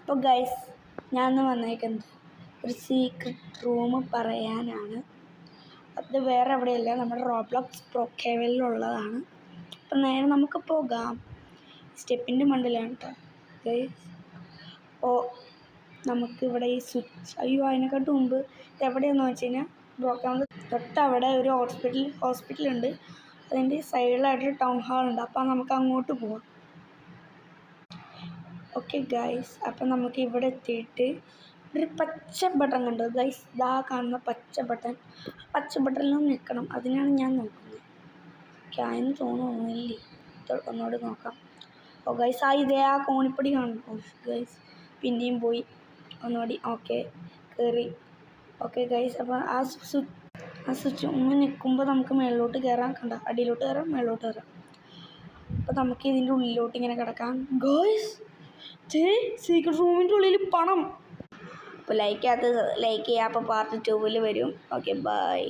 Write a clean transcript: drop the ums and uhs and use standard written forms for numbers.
അപ്പോൾ ഗൈസ് ഞാൻ ഇന്ന് വന്നേക്കുന്നത് ഒരു സീക്രട്ട് റൂം പറയാനാണ്. അത് വേറെ എവിടെയല്ല, നമ്മുടെ റോബ്ലോക്സ് പ്രൊക്കേവലിലുള്ളതാണ്. അപ്പം നേരെ നമുക്ക് പോകാം. സ്റ്റെപ്പിൻ്റെ മണ്ടയിലാണ് കേട്ടോ ഗൈസ്. അപ്പോൾ നമുക്കിവിടെ ഈ സ്വിച്ച്, അതിനെക്കാട്ടും മുമ്പ് ഇതെവിടെയാണെന്ന് വെച്ച് കഴിഞ്ഞാൽ ബ്രോക്കേവലിൽ തൊട്ടവിടെ ഒരു ഹോസ്പിറ്റലുണ്ട്. അതിൻ്റെ സൈഡിലായിട്ടൊരു ടൗൺ ഹാളുണ്ട്. അപ്പോൾ നമുക്ക് അങ്ങോട്ട് പോകാം. ഓക്കെ ഗൈസ്, അപ്പം നമുക്ക് ഇവിടെ എത്തിയിട്ട് ഒരു പച്ച ബട്ടൺ കണ്ടു ഗൈസ്. ഇതാ കാണുന്ന പച്ച ബട്ടണിൽ നിൽക്കണം. അതിനാണ് ഞാൻ നോക്കുന്നത്. അതിന് തോന്നുന്നില്ലേ, ഒന്നുകൂടി നോക്കാം. ഓ ഗൈസ്, ഇതേ ആ കോണിപ്പടി കാണും ഗൈസ്. പിന്നെയും പോയി ഒന്നുകൂടി. ഓക്കെ, കയറി. ഓക്കെ ഗൈസ്, അപ്പോൾ ആ സ്വിച്ച് ഒന്ന് നിൽക്കുമ്പോൾ നമുക്ക് മേളിലോട്ട് കയറാം. കണ്ട, അടിയിലോട്ട് കയറാം, മേളിലോട്ട് കയറാം. അപ്പോൾ നമുക്ക് ഇതിൻ്റെ ഉള്ളിലോട്ട് ഇങ്ങനെ കിടക്കാം ഗൈസ്. സീക്രട്ട് റൂമിൻ്റെ ഉള്ളിൽ പണം. അപ്പോൾ ലൈക്ക് ചെയ്യാത്ത ലൈക്ക് ചെയ്യുക. അപ്പോൾ പാർട്ട് 2 വരും. Okay, by.